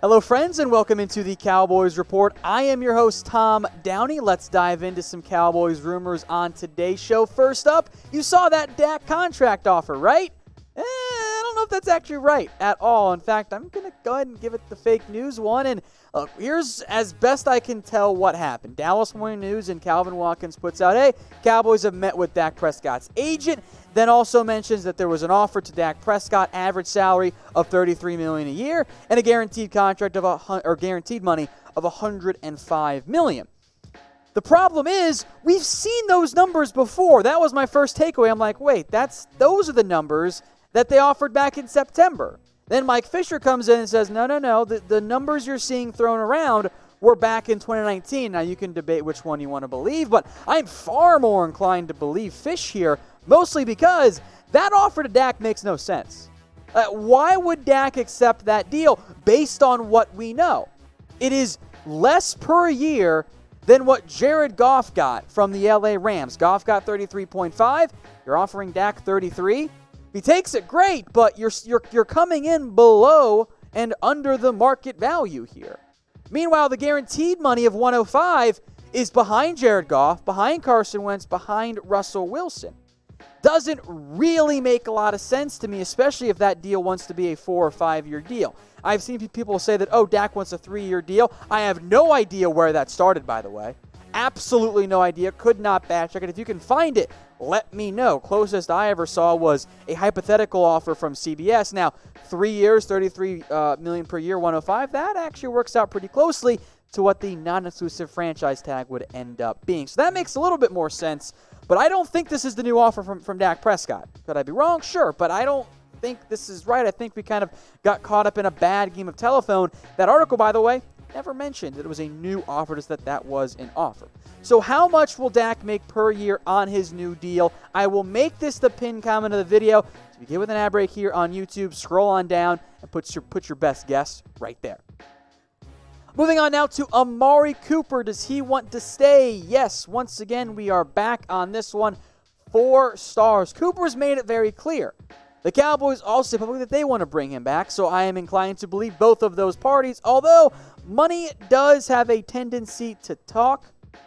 Hello, friends, and welcome into the Cowboys Report. I am your host, Tom Downey. Let's dive into some Cowboys rumors on today's show. First up, you saw that Dak contract offer, right? I don't know if that's actually right at all. In fact, I'm going to go ahead and give it the fake news one. And here's as best I can tell what happened. Dallas Morning News and Calvin Watkins puts out, hey, Cowboys have met with Dak Prescott's agent. Then also mentions that there was an offer to Dak Prescott, average salary of $33 million a year, and a guaranteed contract of guaranteed money of $105 million. The problem is, we've seen those numbers before. That was my first takeaway. I'm like, wait, those are the numbers that they offered back in September. Then Mike Fisher comes in and says, no, the numbers you're seeing thrown around were back in 2019. Now, you can debate which one you want to believe, but I'm far more inclined to believe Fish here, mostly because that offer to Dak makes no sense. Why would Dak accept that deal based on what we know? It is less per year than what Jared Goff got from the LA Rams. Goff got 33.5. You're offering Dak 33. If he takes it, great, but you're coming in below and under the market value here. Meanwhile, the guaranteed money of 105 is behind Jared Goff, behind Carson Wentz, behind Russell Wilson. Doesn't really make a lot of sense to me, especially if that deal wants to be a 4 or 5 year deal. I've seen people say that, Dak wants a 3-year deal. I have no idea where that started, by the way. Absolutely no idea. Could not back check it. If you can find it, let me know. Closest I ever saw was a hypothetical offer from CBS. Now, 3 years, $33 million per year, 105. That actually works out pretty closely to what the non-exclusive franchise tag would end up being. So that makes a little bit more sense. But I don't think this is the new offer from Dak Prescott. Could I be wrong? Sure, but I don't think this is right. I think we kind of got caught up in a bad game of telephone. That article, by the way, never mentioned that it was a new offer, just that was an offer. So how much will Dak make per year on his new deal? I will make this the pinned comment of the video. So if you get with an ad break here on YouTube, scroll on down and put your best guess right there. Moving on now to Amari Cooper. Does he want to stay? Yes. Once again, we are back on this one. 4 stars. Cooper's made it very clear. The Cowboys also publicly that they want to bring him back, so I am inclined to believe both of those parties, although money does have a tendency to talk, at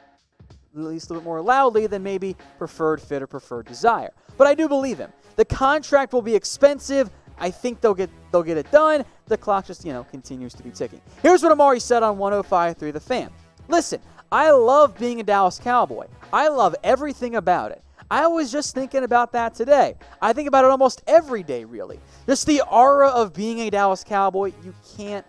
least a little bit more loudly than maybe preferred fit or preferred desire. But I do believe him. The contract will be expensive. I think they'll get it done. The clock just, continues to be ticking. Here's what Amari said on 105.3 The Fan. Listen, I love being a Dallas Cowboy. I love everything about it. I was just thinking about that today. I think about it almost every day, really. Just the aura of being a Dallas Cowboy, you can't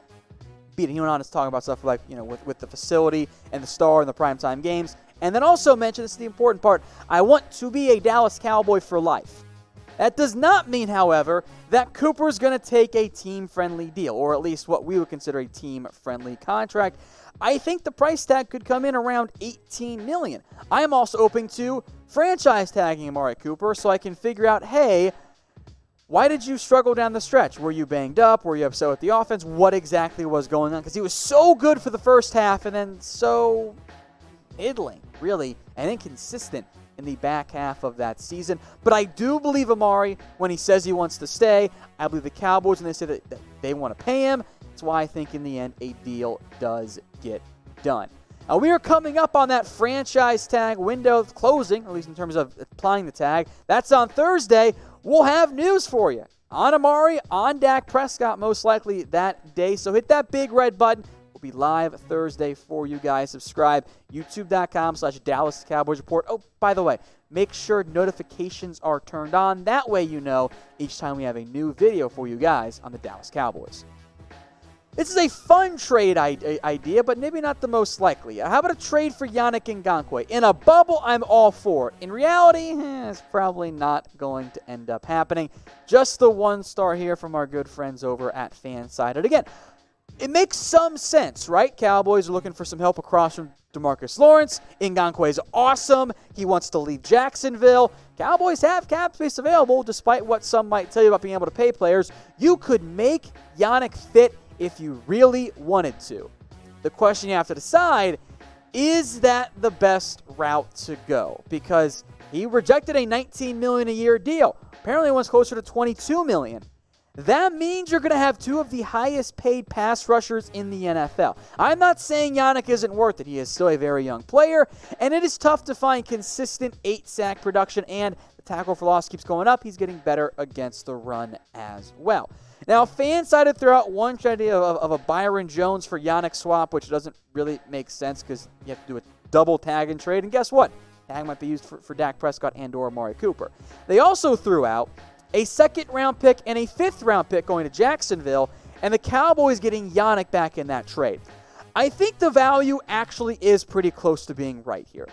beat it. He went on to talk about stuff like, with the facility and the star and the primetime games. And then also mention, this is the important part, I want to be a Dallas Cowboy for life. That does not mean, however, that Cooper's going to take a team-friendly deal, or at least what we would consider a team-friendly contract. I think the price tag could come in around $18 million. I am also open to franchise tagging Amari Cooper so I can figure out, hey, why did you struggle down the stretch? Were you banged up? Were you upset with the offense? What exactly was going on? Because he was so good for the first half and then so middling, really, and inconsistent in the back half of that season. But I do believe Amari when he says he wants to stay. I believe the Cowboys when they say that they want to pay him. That's why I think in the end a deal does get done. Now we are coming up on that franchise tag window closing, at least in terms of applying the tag. That's on Thursday. We'll have news for you on Amari, on Dak Prescott most likely that day. So hit that big red button. We'll be live Thursday for you guys. Subscribe, youtube.com/Dallas Cowboys Report. Oh, by the way, make sure notifications are turned on. That way you know each time we have a new video for you guys on the Dallas Cowboys. This is a fun trade idea, but maybe not the most likely. How about a trade for Yannick Ngakoue? In a bubble, I'm all for it. In reality, it's probably not going to end up happening. Just the 1 star here from our good friends over at Fansided. Again, it makes some sense, right? Cowboys are looking for some help across from DeMarcus Lawrence. Ngakoue is awesome. He wants to leave Jacksonville. Cowboys have cap space available, despite what some might tell you about being able to pay players. You could make Yannick fit if you really wanted to. The question you have to decide, is that the best route to go? Because he rejected a $19 million a year deal. Apparently, it was closer to $22 million. that means you're going to have two of the highest paid pass rushers in the NFL. I'm not saying Yannick isn't worth it. He is still a very young player, and it is tough to find consistent 8-sack production, and the tackle for loss keeps going up. He's getting better against the run as well. Now, fans decided to throw out one idea of a Byron Jones for Yannick swap, which doesn't really make sense because you have to do a double tag and trade, and guess what? Tag might be used for Dak Prescott and or Amari Cooper. They also threw out a 2nd-round pick and a 5th-round pick going to Jacksonville, and the Cowboys getting Yannick back in that trade. I think the value actually is pretty close to being right here.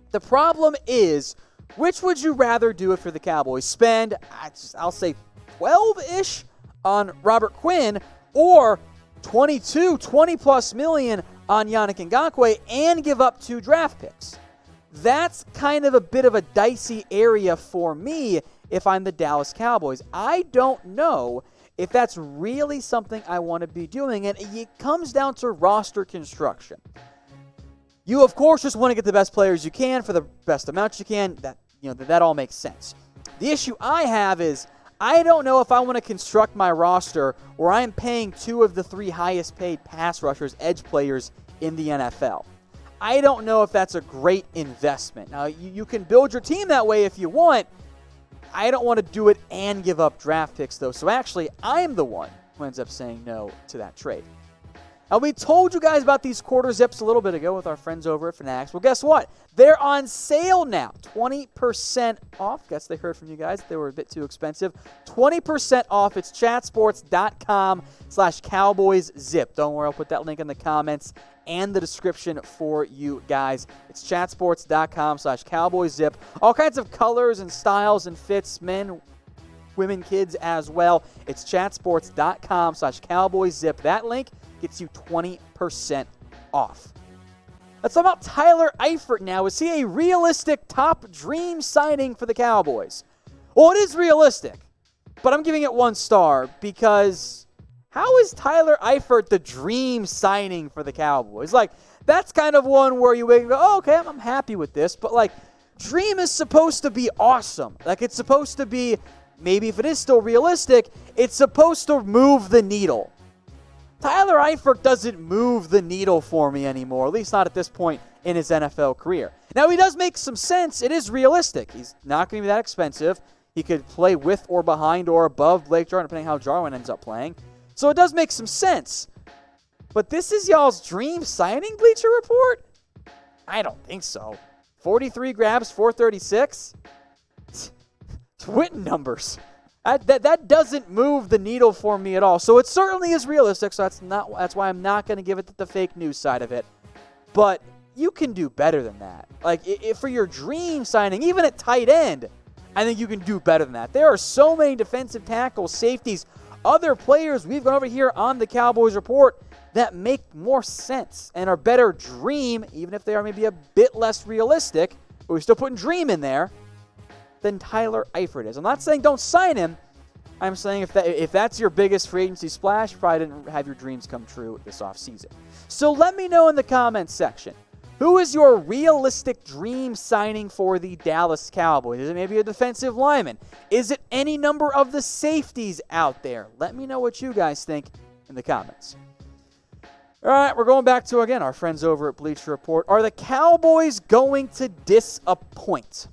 The problem is, which would you rather do it for the Cowboys? Spend, I'll say, 12-ish on Robert Quinn, or 20-plus million on Yannick Ngakoue and give up 2 draft picks? That's kind of a bit of a dicey area for me if I'm the Dallas Cowboys. I don't know if that's really something I want to be doing, and it comes down to roster construction. You, of course, just want to get the best players you can for the best amount you can. That all makes sense. The issue I have is I don't know if I want to construct my roster where I'm paying 2 of the 3 highest paid pass rushers, edge players in the NFL. I don't know if that's a great investment. Now, you can build your team that way if you want. I don't want to do it and give up draft picks, though. So actually, I'm the one who ends up saying no to that trade. Now, we told you guys about these quarter zips a little bit ago with our friends over at Fanatics. Well, guess what? They're on sale now. 20% off. Guess they heard from you guys. They were a bit too expensive. 20% off. It's chatsports.com/CowboysZip. Don't worry, I'll put that link in the comments and the description for you guys. It's chatsports.com/CowboysZip. All kinds of colors and styles and fits, men, women, kids as well. It's chatsports.com/CowboysZip. That link gets you 20% off. Let's talk about Tyler Eifert now. Is he a realistic top dream signing for the Cowboys? Well, it is realistic, but I'm giving it 1 star because how is Tyler Eifert the dream signing for the Cowboys? That's kind of one where you wake and go, oh, okay, I'm happy with this, but dream is supposed to be awesome. It's supposed to be, maybe if it is still realistic, it's supposed to move the needle. Tyler Eifert doesn't move the needle for me anymore, at least not at this point in his NFL career. Now, he does make some sense. It is realistic. He's not going to be that expensive. He could play with or behind or above Blake Jarwin, depending how Jarwin ends up playing. So it does make some sense. But this is y'all's dream signing, Bleacher Report? I don't think so. 43 grabs, 436? Twin numbers. That doesn't move the needle for me at all. So it certainly is realistic, so that's why I'm not going to give it the fake news side of it. But you can do better than that. If for your dream signing, even at tight end, I think you can do better than that. There are so many defensive tackles, safeties, other players we've gone over here on the Cowboys Report that make more sense and are better dream, even if they are maybe a bit less realistic, but we're still putting dream in there, than Tyler Eifert is. I'm not saying don't sign him. I'm saying if that's your biggest free agency splash, you probably didn't have your dreams come true this offseason. So let me know in the comments section, who is your realistic dream signing for the Dallas Cowboys? Is it maybe a defensive lineman? Is it any number of the safeties out there? Let me know what you guys think in the comments. All right, we're going back to, again, our friends over at Bleacher Report. Are the Cowboys going to disappoint?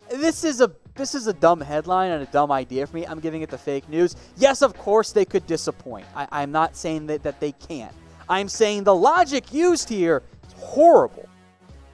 This is a dumb headline and a dumb idea for me. I'm giving it the fake news. Yes, of course they could disappoint. I'm not saying that they can't. I'm saying the logic used here is horrible.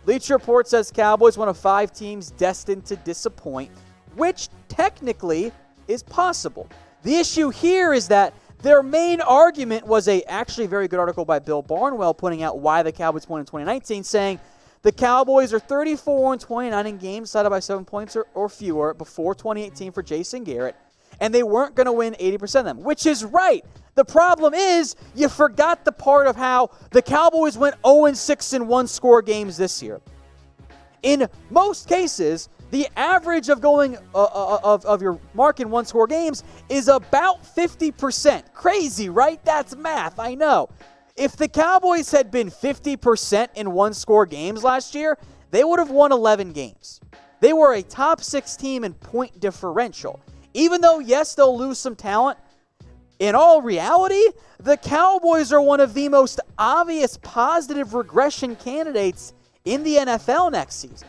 Bleacher Report says Cowboys one of 5 teams destined to disappoint, which technically is possible. The issue here is that their main argument was actually very good article by Bill Barnwell pointing out why the Cowboys won in 2019, saying the Cowboys are 34-29 in games decided by 7 points or fewer before 2018 for Jason Garrett, and they weren't going to win 80% of them, which is right. The problem is you forgot the part of how the Cowboys went 0-6 in one-score games this year. In most cases, the average of going of your mark in one-score games is about 50%. Crazy, right? That's math, I know. If the Cowboys had been 50% in one-score games last year, they would have won 11 games. They were a top 6 team in point differential. Even though, yes, they'll lose some talent, in all reality, the Cowboys are one of the most obvious positive regression candidates in the NFL next season.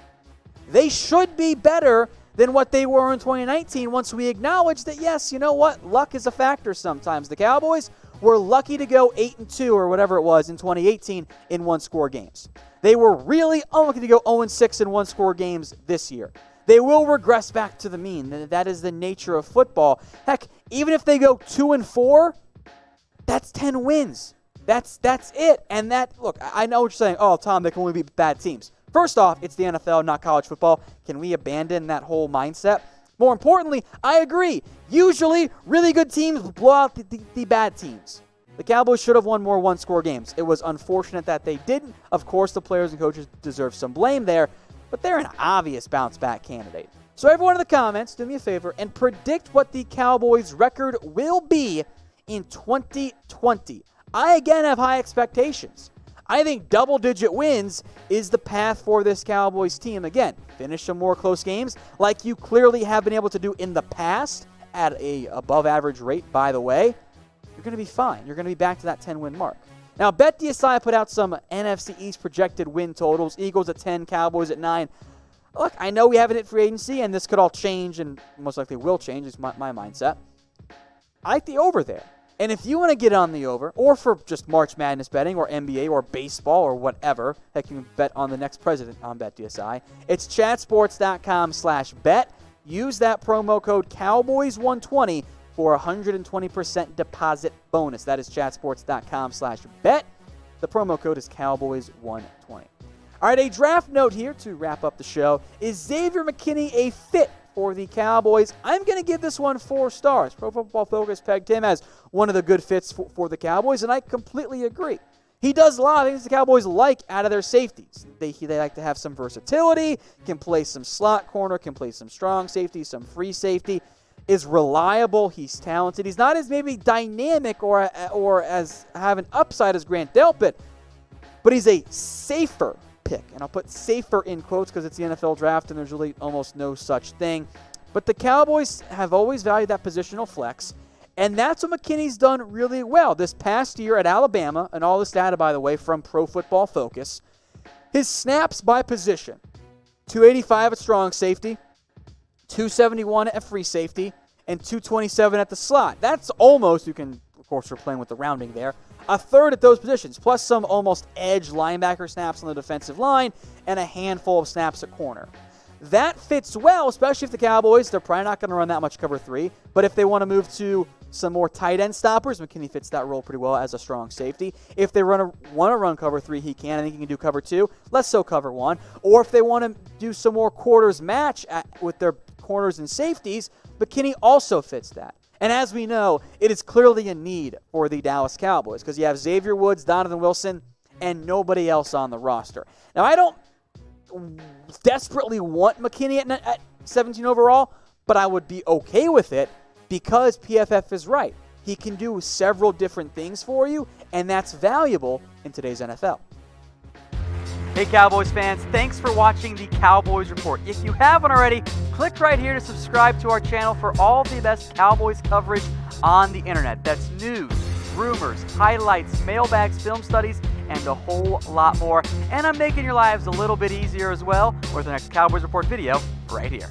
They should be better than what they were in 2019 once we acknowledge that, yes, you know what? Luck is a factor sometimes. The Cowboys were lucky to go 8-2 or whatever it was in 2018 in one-score games. They were really unlucky to go 0-6 in one-score games this year. They will regress back to the mean. That is the nature of football. Heck, even if they go 2-4, that's 10 wins. That's it. And that, look, I know what you're saying. Oh, Tom, they can only beat bad teams. First off, it's the NFL, not college football. Can we abandon that whole mindset? More importantly, I agree. Usually, really good teams blow out the bad teams. The Cowboys should have won more one-score games. It was unfortunate that they didn't. Of course, the players and coaches deserve some blame there, but they're an obvious bounce-back candidate. So everyone in the comments, do me a favor and predict what the Cowboys' record will be in 2020. I, again, have high expectations. I think double-digit wins is the path for this Cowboys team. Again, finish some more close games like you clearly have been able to do in the past at a above-average rate, by the way. You're going to be fine. You're going to be back to that 10-win mark. Now, BetDSI put out some NFC East projected win totals. Eagles at 10, Cowboys at 9. Look, I know we haven't hit free agency, and this could all change, and most likely will change, is my mindset. I like the over there. And if you want to get on the over, or for just March Madness betting, or NBA, or baseball, or whatever, heck, you can bet on the next president on BetDSI. It's chatsports.com/bet. Use that promo code Cowboys120 for a 120% deposit bonus. That is chatsports.com/bet. The promo code is Cowboys120. All right, a draft note here to wrap up the show. Is Xavier McKinney a fit for the Cowboys? I'm going to give this one 4 stars. Pro Football Focus pegged him as one of the good fits for the Cowboys, and I completely agree. He does a lot of things the Cowboys like out of their safeties. They like to have some versatility, can play some slot corner, can play some strong safety, some free safety, is reliable, he's talented. He's not as maybe dynamic or as have an upside as Grant Delpit, but he's a safer pick. And I'll put safer in quotes because it's the NFL draft and there's really almost no such thing. But the Cowboys have always valued that positional flex, and that's what McKinney's done really well. This past year at Alabama, and all this data, by the way, from Pro Football Focus, his snaps by position, 285 at strong safety, 271 at free safety, and 227 at the slot. That's almost, you can, of course, we're playing with the rounding there, a third at those positions, plus some almost edge linebacker snaps on the defensive line and a handful of snaps at corner. That fits well, especially if the Cowboys, they're probably not going to run that much cover 3, but if they want to move to some more tight end stoppers, McKinney fits that role pretty well as a strong safety. If they want to run cover 3, he can. I think he can do cover 2, less so cover 1. Or if they want to do some more quarters match with their corners and safeties, McKinney also fits that. And as we know, it is clearly a need for the Dallas Cowboys because you have Xavier Woods, Donovan Wilson, and nobody else on the roster. Now, I don't desperately want McKinney at 17 overall, but I would be okay with it because PFF is right. He can do several different things for you, and that's valuable in today's NFL. Hey Cowboys fans, thanks for watching the Cowboys Report. If you haven't already, click right here to subscribe to our channel for all the best Cowboys coverage on the internet. That's news, rumors, highlights, mailbags, film studies, and a whole lot more. And I'm making your lives a little bit easier as well with the next Cowboys Report video right here.